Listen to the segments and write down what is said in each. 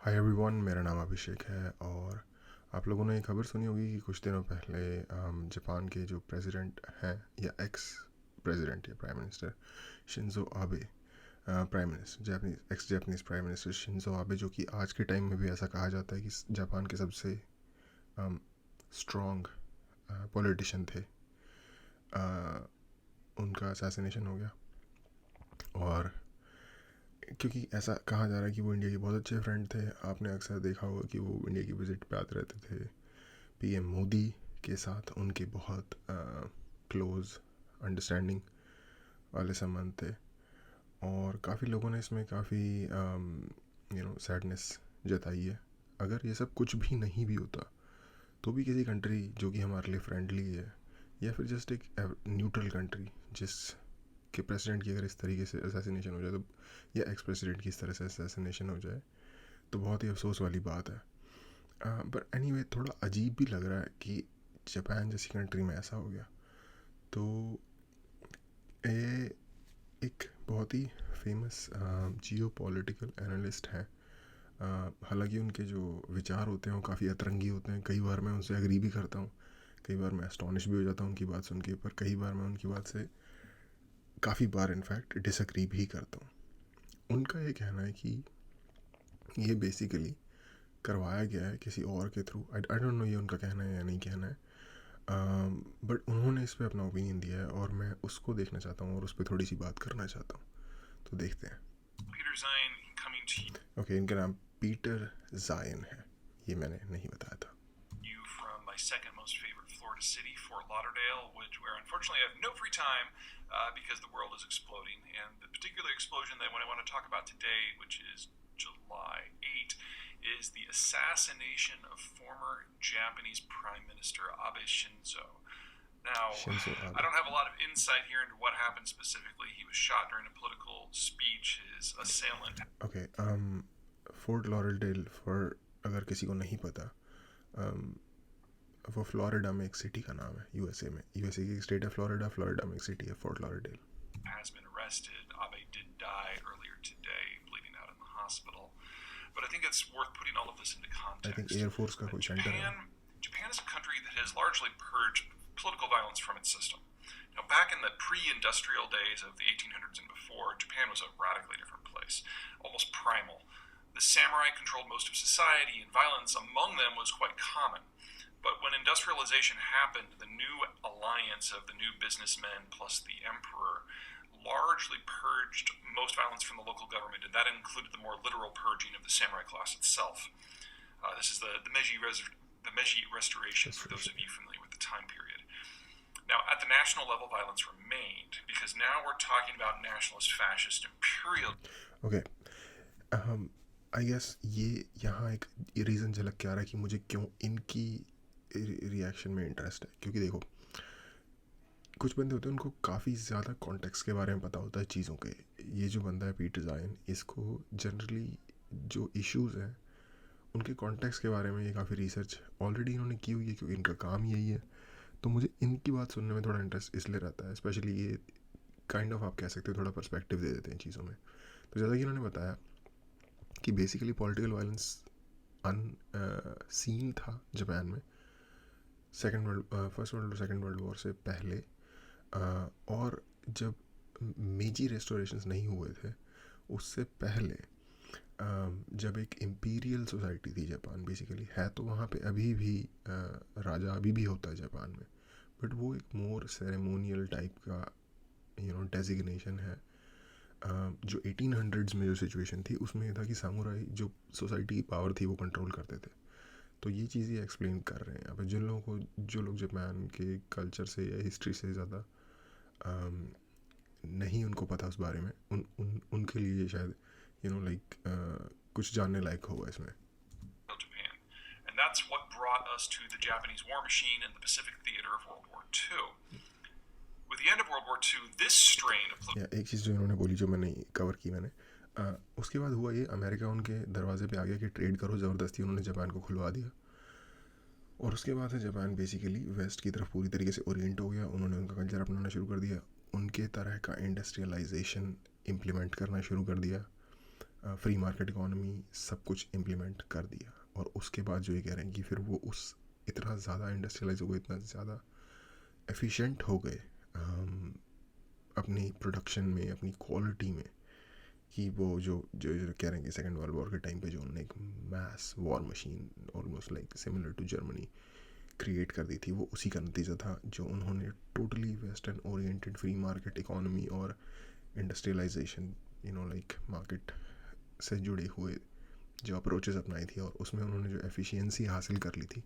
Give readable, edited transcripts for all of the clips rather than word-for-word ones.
Hi everyone, मेरा नाम अभिषेक है और आप लोगों ने ये खबर सुनी होगी कि कुछ दिनों पहले जापान के जो प्रेसिडेंट हैं या एक्स प्रेसिडेंट या prime minister Shinzo Abe, prime minister Japanese x Japanese prime minister Shinzo Abe, जो कि आज के टाइम में भी ऐसा कहा जाता है कि जापान के सबसे स्ट्रॉन्ग पॉलिटिशियन थे, उनका असैसिनेशन हो गया। और क्योंकि ऐसा कहा जा रहा है कि वो इंडिया के बहुत अच्छे फ्रेंड थे। आपने अक्सर देखा होगा कि वो इंडिया की विज़िट पे आते रहते थे। पीएम मोदी के साथ उनके बहुत क्लोज़ अंडरस्टैंडिंग वाले संबंध थे और काफ़ी लोगों ने इसमें काफ़ी सैडनेस जताई है। अगर ये सब कुछ भी नहीं भी होता तो भी किसी कंट्री जो कि हमारे लिए फ्रेंडली है या फिर जस्ट एक न्यूट्रल कंट्री जिस के प्रेसिडेंट की अगर इस तरीके से असैसिनेशन हो जाए तो, या एक्स प्रेसिडेंट की इस तरह से असैसिनेशन हो जाए, तो बहुत ही अफसोस वाली बात है। बट एनीवे, थोड़ा अजीब भी लग रहा है कि जापान जैसी कंट्री में ऐसा हो गया। तो ये एक बहुत ही फेमस जियो पॉलिटिकल एनालिस्ट हैं। हालांकि उनके जो विचार होते हैं वो काफ़ी अतरंगी होते हैं। कई बार मैं उनसे एग्री भी करता हूँ, कई बार मैं एस्टॉनिश भी हो जाता हूँ उनकी बात सुन के, पर कई बार मैं उनकी बात से काफ़ी बार इनफैक्ट डिसएग्री भी करता हूँ। उनका ये कहना है कि ये बेसिकली करवाया गया है किसी और के थ्रू। आई डोंट नो ये उनका कहना है या नहीं कहना है, बट उन्होंने इस पर अपना ओपिनियन दिया है और मैं उसको देखना चाहता हूँ और उस पर थोड़ी सी बात करना चाहता हूँ। तो देखते हैं। पीटर जायन कमिंग टू ओके, इनका नाम पीटर जायन है, ये मैंने नहीं बताया था। You from my second most favorite Florida city, Fort Lauderdale, where unfortunately I have no free time because the world is exploding. And the particular explosion that I want to talk about today, which is July 8, is the assassination of former Japanese Prime Minister Abe Shinzo. Now, I don't have a lot of insight here into what happened specifically. He was shot during a political speech. His assailant. Okay, Fort Lauderdale, for अगर किसी को नहीं पता, वो Florida में एक city का नाम है, यूएसए में। यूएसए की स्टेट है फ्लोरिडा, फ्लोरिडा में एक सिटी है fort लॉरेडेल। Has been arrested. Abe did die earlier today, bleeding out in the hospital. But I think it's worth putting all of this into context. I think Air Force का कोई centre है। Japan is a country that has largely purged political violence from its system. Now, back in the pre-industrial days of the 1800s and before, Japan was a radically different place, almost primal. The samurai controlled most of society, and violence among them was quite common. But when industrialization happened, the new alliance of the new businessmen plus the emperor largely purged most violence from the local government, and that included the more literal purging of the samurai class itself. This is the Meiji Restoration, for those of you familiar with the time period. Now, at the national level, violence remained, because now we're talking about nationalist, fascist, imperial. Okay. I guess ये यहाँ एक reason झलक के आ रहा है कि मुझे क्यों इनकी रिएक्शन में इंटरेस्ट है। क्योंकि देखो, कुछ बंदे होते हैं उनको काफ़ी ज़्यादा कॉन्टेक्स्ट के बारे में पता होता है चीज़ों के। ये जो बंदा है पीटर जायन, इसको जनरली जो इश्यूज़ हैं उनके कॉन्टेक्स्ट के बारे में ये काफ़ी रिसर्च ऑलरेडी इन्होंने की हुई है, क्योंकि इनका काम यही है। तो मुझे इनकी बात सुनने में थोड़ा इंटरेस्ट इसलिए रहता है, स्पेशली ये काइंड ऑफ, आप कह सकते हो, थोड़ा पर्सपेक्टिव दे देते हैं चीज़ों में। तो जैसा कि इन्होंने बताया कि बेसिकली पॉलिटिकल वायलेंस सीन था जापान में फर्स्ट वर्ल्ड और सेकेंड वर्ल्ड वॉर से पहले। और जब मेजी रेस्टोरेशंस नहीं हुए थे उससे पहले, जब एक इम्पीरियल सोसाइटी थी जापान, बेसिकली है तो वहाँ पे अभी भी राजा अभी भी होता है जापान में, बट वो एक मोर सेरेमोनियल टाइप का डेजिग्नेशन है। जो 1800s में जो सिचुएशन थी उसमें ये था कि सामुराई जो सोसाइटी की पावर थी वो कंट्रोल करते थे। तो ये चीज़ ये एक्सप्लेन कर रहे हैं। अब जो लोग जापान के कल्चर से या हिस्ट्री से ज़्यादा नहीं उनको पता उस बारे में, उनके लिए शायद कुछ जानने लायक होगा इसमें। And that's what brought us to the Japanese war machine in the Pacific theater of World War II. With the end of World War II, this strain of एक चीज़ जो इन्होंने बोली, जो मैंने कवर की उसके बाद हुआ ये, अमेरिका उनके दरवाजे पे आ गया कि ट्रेड करो, ज़बरदस्ती उन्होंने जापान को खुलवा दिया। और उसके बाद से जापान बेसिकली वेस्ट की तरफ पूरी तरीके से ओरिएंट हो गया। उन्होंने उनका कल्चर अपनाना शुरू कर दिया, उनके तरह का इंडस्ट्रियलाइजेशन इम्प्लीमेंट करना शुरू कर दिया। फ्री मार्केट इकोनॉमी सब कुछ इम्प्लीमेंट कर दिया, और उसके बाद जो ये कह रहे हैं कि फिर वो उस इतना ज़्यादा इंडस्ट्रियलाइज हो गए, इतना ज़्यादा एफिशिएंट हो गए अपनी प्रोडक्शन में, अपनी क्वालिटी में, कि वो जो जो जो कह रहे हैं कि सेकेंड वर्ल्ड वॉर के टाइम पे जो उन्होंने एक mass war machine almost like similar to Germany create कर दी थी, वो उसी का नतीजा था, जो उन्होंने totally western oriented free market economy और इंडस्ट्रियलाइजेशन लाइक मार्केट से जुड़े हुए जो अप्रोचेस अपनाई थी, और उसमें उन्होंने जो एफिशिएंसी हासिल कर ली थी,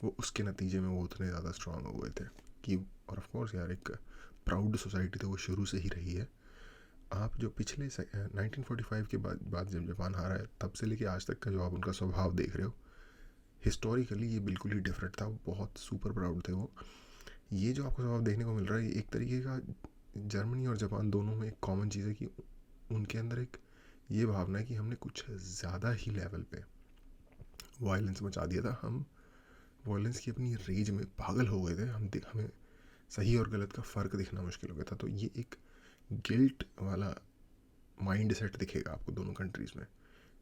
वो उसके नतीजे में वो उतने ज़्यादा स्ट्रांग हो गए थे कि, और ऑफ कोर्स यार एक प्राउड सोसाइटी तो वो शुरू से ही रही है। आप जो पिछले 1945 के बाद जब जापान हारा है, तब से लेके आज तक का जो आप उनका स्वभाव देख रहे हो, हिस्टोरिकली ये बिल्कुल ही डिफरेंट था। वो बहुत सुपर प्राउड थे वो। ये जो आपको स्वभाव देखने को मिल रहा है, ये एक तरीके का जर्मनी और जापान दोनों में एक कॉमन चीज़ है कि उनके अंदर एक ये भावना है कि हमने कुछ ज़्यादा ही लेवल पे वायलेंस मचा दिया था। हम वायलेंस की अपनी रेज में पागल हो गए थे। हमें सही और गलत का फ़र्क दिखना मुश्किल हो गया था। तो ये एक गिल्ट वाला माइंड सेट दिखेगा आपको दोनों कंट्रीज़ में,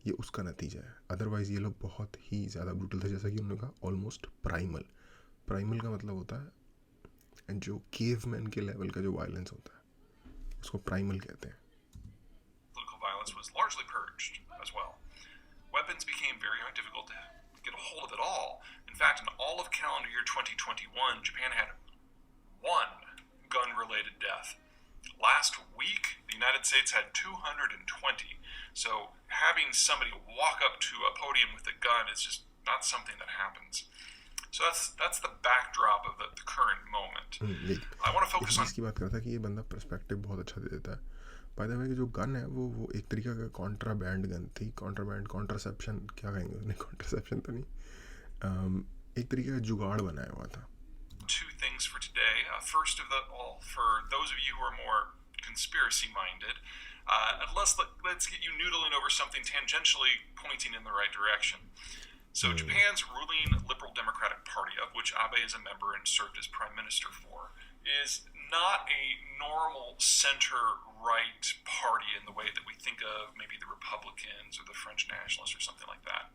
ये उसका नतीजा है। अदरवाइज़ ये लोग बहुत ही ज़्यादा ब्रूटल थे, जैसा कि उन्होंने कहा ऑलमोस्ट प्राइमल। प्राइमल का मतलब होता है जो केवमैन के लेवल का जो वायलेंस होता है, उसको प्राइमल कहते हैं। Political violence was largely purged as well. Weapons became very difficult to get a hold of at all. In fact, in all of calendar year 2021, Japan had one gun-related death. Last week, the United States had 220. So having somebody walk up to a podium with a gun is just not something that happens. So that's the backdrop of the current moment. I want to focus on इसकी बात करता है कि ये बंदा perspective बहुत अच्छा दे देता है। बाय द वे कि जो गन है वो एक तरीका का कॉन्ट्राबैंड गन थी। कॉन्ट्राबैंड, कॉन्ट्रासेप्शन क्या कहेंगे उन्हें, कॉन्ट्रासेप्शन तो नहीं, एक तरीके का जुगाड़ बनाया हुआ था। Two things for today. First of all, for those of you who are more conspiracy minded, let's get you noodling over something tangentially pointing in the right direction. So Japan's ruling Liberal Democratic Party, of which Abe is a member and served as prime minister for, is not a normal center-right party in the way that we think of maybe the Republicans or the French nationalists or something like that.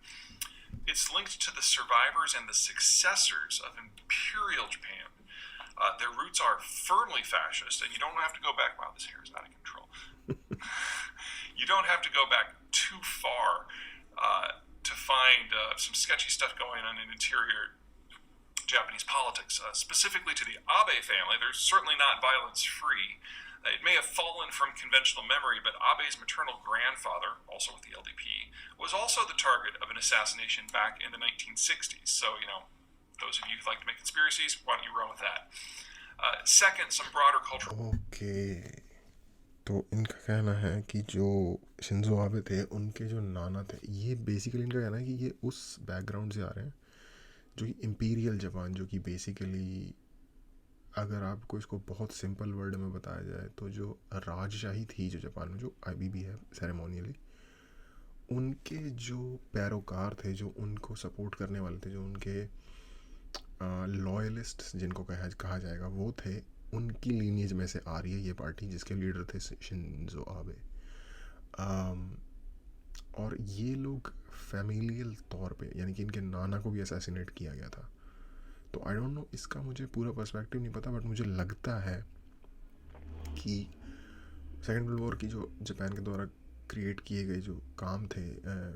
It's linked to the survivors and the successors of Imperial Japan. Their roots are firmly fascist, and you don't have to go back. Wow, this hair is out of control. You don't have to go back too far to find some sketchy stuff going on in interior Japanese politics. Specifically to the Abe family, they're certainly not violence-free. It may have fallen from conventional memory, but Abe's maternal grandfather, also with the LDP, was also the target of an assassination back in the 1960s. So, those of you who like to make conspiracies, why don't you run with that? Second, some broader cultural... Okay. तो इनका कहना है कि जो Shinzo Abe थे, उनके जो नाना थे, ये बेसिकली इनका कहना है कि ये उस बैकग्राउंड से आ रहे हैं जो कि इम्पीरियल जापान, जो कि बेसिकली अगर आपको इसको बहुत सिंपल वर्ड में बताया जाए तो जो राजशाही थी जो जापान में, जो अभी भी है सेरेमोनियली, उनके जो पैरोकार थे, जो उनको सपोर्ट करने वाले थे, जो उनके लॉयलिस्ट जिनको कहा जाएगा, वो थे। उनकी लीनिएज में से आ रही है ये पार्टी, जिसके लीडर थे शिंजो आबे। और ये लोग फैमिलियल तौर पे, यानी कि इनके नाना को भी असैसिनेट किया गया था। तो आई डोंट नो, इसका मुझे पूरा पर्सपेक्टिव नहीं पता, बट मुझे लगता है कि सेकेंड वर्ल्ड वॉर की जो जापान के द्वारा क्रिएट किए गए जो काम थे,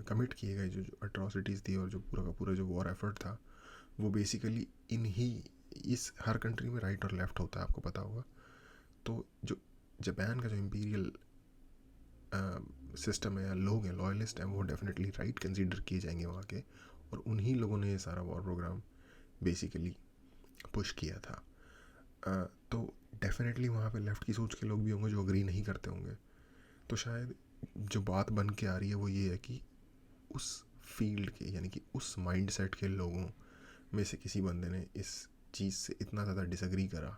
कमिट किए गए जो अट्रॉसिटीज़ थी, और जो पूरा का पूरा जो वॉर एफर्ट था, वो बेसिकली इस हर कंट्री में राइट और लेफ़्ट होता है, आपको पता होगा। तो जो जापान का जो इम्पीरियल सिस्टम है या लोग हैं, लॉयलिस्ट हैं, वो डेफिनेटली राइट कंसीडर किए जाएंगे वहाँ के, और उन्हीं लोगों ने ये सारा वॉर प्रोग्राम बेसिकली पुश किया था। तो डेफिनेटली वहाँ पे लेफ़्ट की सोच के लोग भी होंगे जो अग्री नहीं करते होंगे। तो शायद जो बात बन के आ रही है वो ये है कि उस फील्ड के, यानी कि उस माइंडसेट के लोगों में से किसी बंदे ने इस चीज़ से इतना ज़्यादा डिसएग्री करा,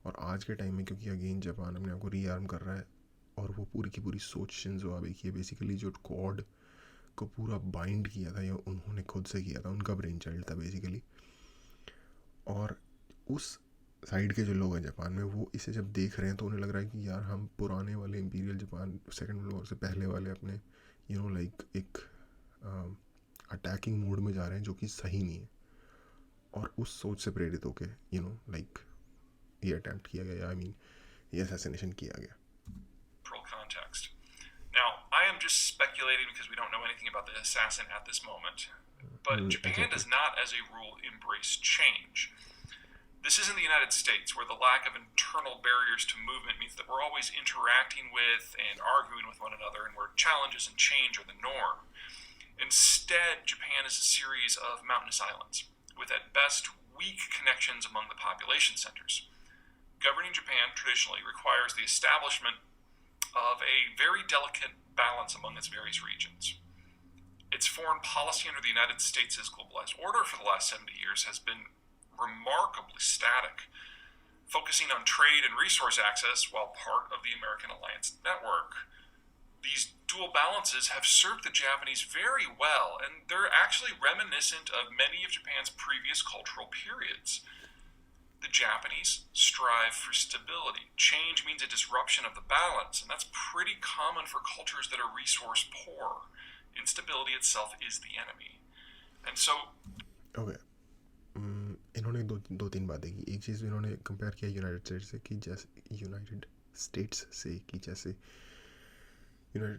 और आज के टाइम में क्योंकि अगेन जापान अपने आप को रीआर्म कर रहा है, और वो पूरी की पूरी सोच शिंजो आबे की है, बेसिकली जो क्वाड को पूरा बाइंड किया था, या उन्होंने खुद से किया था, उनका ब्रेन चाइल्ड था बेसिकली। और उस साइड के जो लोग हैं जापान में, वो इसे जब देख रहे हैं तो उन्हें लग रहा है कि यार हम पुराने वाले imperial Japan, second world war से पहले वाले अपने लाइक एक अटैकिंग मोड में जा रहे हैं जो कि सही नहीं है, और उस सोच से प्रेरित होके लाइक ये अटैम्प्ट किया गया, आई मीन ये असैसिनेशन किया गया. Context. Now, I am just speculating because we don't know anything about the assassin at this moment, but Japan Exactly. does not, as a rule, embrace change. This isn't the United States, where the lack of internal barriers to movement means that we're always interacting with and arguing with one another, and where challenges and change are the norm. Instead, Japan is a series of mountainous islands, with at best weak connections among the population centers. Governing Japan traditionally requires the establishment of a very delicate balance among its various regions. Its foreign policy under the United States' globalized order for the last 70 years has been remarkably static, focusing on trade and resource access while part of the American alliance network. These dual balances have served the Japanese very well, and they're actually reminiscent of many of Japan's previous cultural periods. The Japanese strive for stability. Change means a disruption of the balance, and that's pretty common for cultures that are resource poor. Instability itself is the enemy. And so, okay. इन्होंने दो तीन बातें की. एक चीज़ इन्होंने compare किया United states से कि जैसे यूनाइटेड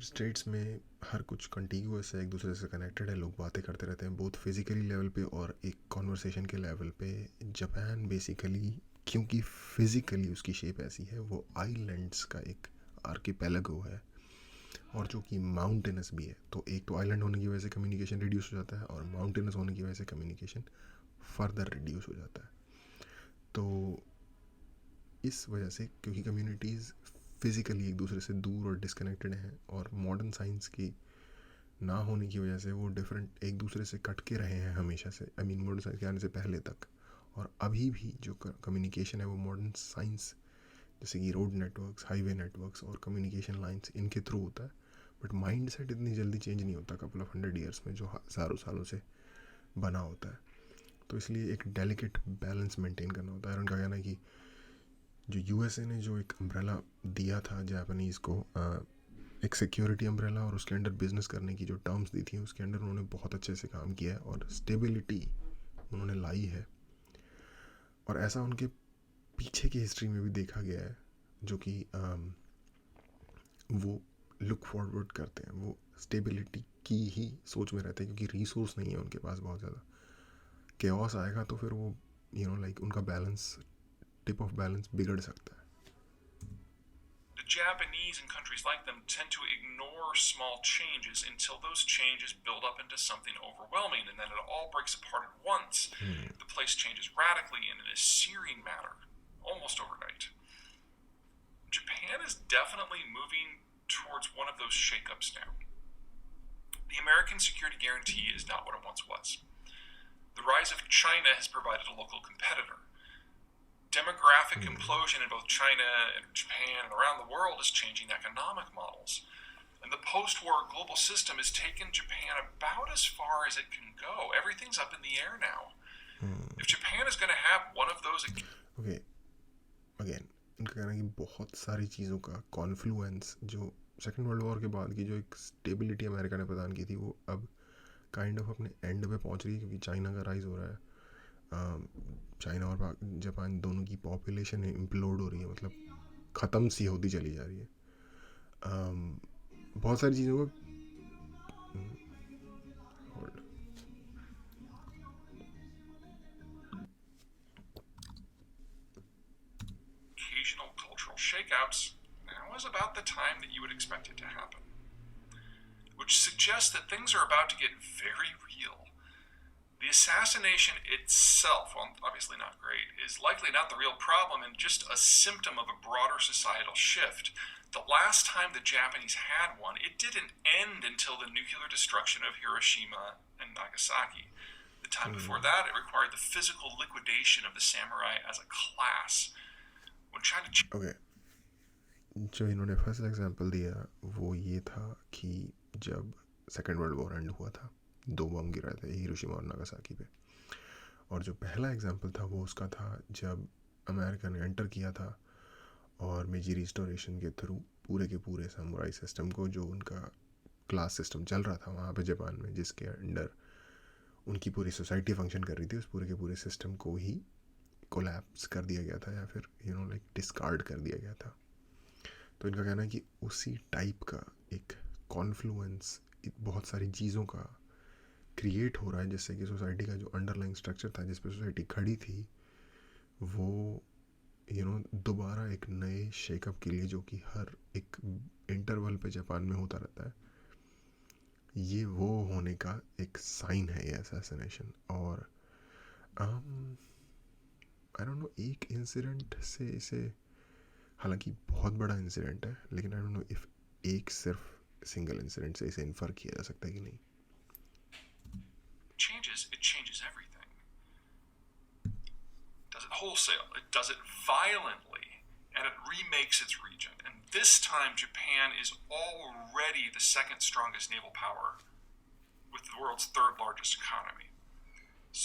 स्टेट्स में हर कुछ कंटिग्यूअस है, एक दूसरे से कनेक्टेड है, लोग बातें करते रहते हैं बोथ फिजिकली लेवल पे और एक कॉन्वर्सेशन के लेवल पे. जापान बेसिकली क्योंकि फिजिकली उसकी शेप ऐसी है, वो आइलैंड्स का एक आर्किपेलागो है और जो कि माउंटेनस भी है. तो एक तो आइलैंड होने की वजह से कम्युनिकेशन रिड्यूस हो जाता है, और माउंटेनस होने की वजह से कम्युनिकेशन फर्दर रिड्यूस हो जाता है. तो इस वजह से क्योंकि कम्युनिटीज़ फिज़िकली एक दूसरे से दूर और डिस्कनेक्टेड हैं, और मॉडर्न साइंस की ना होने की वजह से वो डिफरेंट एक दूसरे से कट के रहे हैं हमेशा से, आई मीन मॉडर्न साइंस के आने से पहले तक. और अभी भी जो कम्युनिकेशन है वो मॉडर्न साइंस जैसे कि रोड नेटवर्क्स, हाईवे नेटवर्क्स और कम्युनिकेशन लाइंस, इनके थ्रू होता है. बट माइंड सेट इतनी जल्दी चेंज नहीं होता कपल ऑफ 100 ईयर्स में, जो हज़ारों सालों से बना होता है. तो इसलिए एक डेलिकेट बैलेंस मेंटेन करना होता है. और उनका कहना है कि जो यूएसए ने जो एक अम्ब्रेला दिया था जापानीज़ को, एक सिक्योरिटी अम्ब्रेला, और उसके अंडर बिजनेस करने की जो टर्म्स दी थी उसके अंडर उन्होंने बहुत अच्छे से काम किया है और स्टेबिलिटी उन्होंने लाई है. और ऐसा उनके पीछे की हिस्ट्री में भी देखा गया है, जो कि वो लुक फॉरवर्ड करते हैं, वो स्टेबिलिटी की ही सोच में रहते हैं, क्योंकि रिसोर्स नहीं है उनके पास बहुत ज़्यादा. केओस आएगा तो फिर वो लाइक उनका बैलेंस, टिप ऑफ बैलेंस बिगड़ सकता है. the Japanese and countries like them tend to ignore small changes until those changes build up into something overwhelming, and then it all breaks apart at once. The place changes radically and in a searing manner, almost overnight. Japan is definitely moving towards one of those shakeups now. The American security guarantee is not what it once was. The rise of China has provided a local competitor. Demographic implosion in both China and Japan and around the world is changing economic models. And the post-war global system has taken Japan about as far as it can go. Everything's up in the air now. If Japan is going to have one of those... Okay, again, उनका कहना है कि बहुत सारी चीज़ों का Confluence जो second world war के बाद की जो एक स्टेबिलिटी अमेरिका ने प्रदान की थी, वो अब काइंड ऑफ अपने एंड पे पहुंच रही है, क्योंकि चाइना का राइज हो रहा है. चाइना और जापान दोनों की पॉपुलेशन इम्प्लोड हो रही है, मतलब ख़त्म सी होती चली जा रही है. बहुत सारी चीज़ों को occasional cultural shakeouts, now is about the time that you would expect it to happen, which suggests that things are about to get very real. The assassination itself, while obviously not great, is likely not the real problem and just a symptom of a broader societal shift. The last time the Japanese had one, it didn't end until the nuclear destruction of Hiroshima and Nagasaki. The time before that, it required the physical liquidation of the samurai as a class. When China... Okay. जो इन्होंने first example दिया वो ये था कि जब second world war and हुआ था, 2 बम गिरा थे हिरोशिमा और नागासाकी पे. और जो पहला एग्जांपल था वो उसका था जब अमेरिका ने एंटर किया था और मेजी रिस्टोरेशन के थ्रू पूरे के पूरे सामुराई सिस्टम को, जो उनका क्लास सिस्टम चल रहा था वहाँ पे जापान में, जिसके अंडर उनकी पूरी सोसाइटी फंक्शन कर रही थी, उस पूरे के पूरे सिस्टम को ही कोलैप्स कर दिया गया था या फिर लाइक डिस्कार्ड कर दिया गया था। तो इनका कहना है कि उसी टाइप का एक कॉन्फ्लुएंस बहुत सारी चीज़ों का क्रिएट हो रहा है, जिससे कि सोसाइटी का जो अंडरलाइंग स्ट्रक्चर था जिस पर सोसाइटी खड़ी थी वो दोबारा एक नए शेकअप के लिए, जो कि हर एक इंटरवल पे जापान में होता रहता है, ये वो होने का एक साइन है ये असैसिनेशन। और आई डोंट नो, एक इंसिडेंट से इसे, हालांकि बहुत बड़ा इंसिडेंट है, लेकिन आई डोंट नो इफ एक सिर्फ सिंगल इंसिडेंट से इसे इन्फर किया जा सकता है कि नहीं। It changes everything. It does it wholesale, it does it violently, and it remakes its region. And this time, Japan is already the second strongest naval power with the world's third largest economy.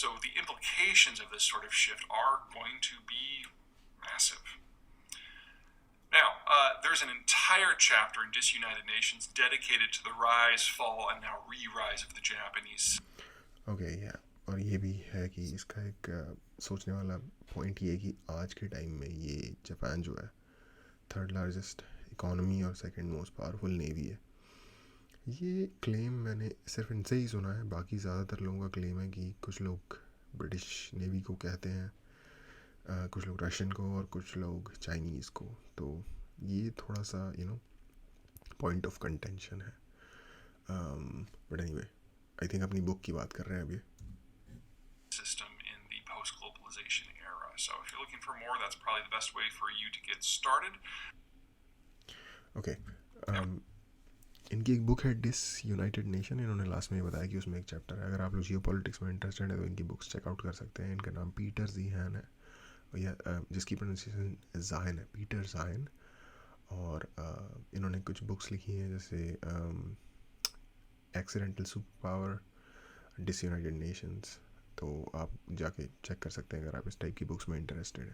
So the implications of this sort of shift are going to be massive. Now, there's an entire chapter in Disunited Nations dedicated to the rise, fall, and now re-rise of the Japanese. Okay या, और ये भी है कि इसका एक सोचने वाला पॉइंट ये है कि आज के टाइम में ये जापान जो है थर्ड लार्जेस्ट इकोनॉमी और सेकंड मोस्ट पावरफुल नेवी है। ये क्लेम मैंने सिर्फ इनसे ही सुना है, बाकी ज़्यादातर लोगों का क्लेम है कि कुछ लोग ब्रिटिश नेवी को कहते हैं, कुछ लोग रशियन को और कुछ लोग चाइनीज़ को। तो ये थोड़ा सा पॉइंट ऑफ कंटेंशन है। बट एनीवे, आई थिंक अपनी बुक की बात कर रहे हैं अभी। System in the post-globalization era. So if you're looking for more, that's probably the best way for you to get started. Okay, इनकी एक बुक है डिसयूनाइटेड नेशन, इन्होंने लास्ट में ये बताया कि उसमें एक चैप्टर है। अगर आप लोग जियो पॉलिटिक्स में इंटरेस्टेड है तो इनकी बुक्स चेकआउट कर सकते हैं। इनका नाम पीटर ज़ीहैन है, या जिसकी प्रोनाउंसिएशन ज़ायन है, पीटर ज़ायन। और इन्होंने कुछ बुक्स लिखी हैं जैसे accidental super power, disunited Nations. तो आप जाके चेक कर सकते हैं अगर आप इस टाइप की बुक्स में इंटरेस्टेड हैं।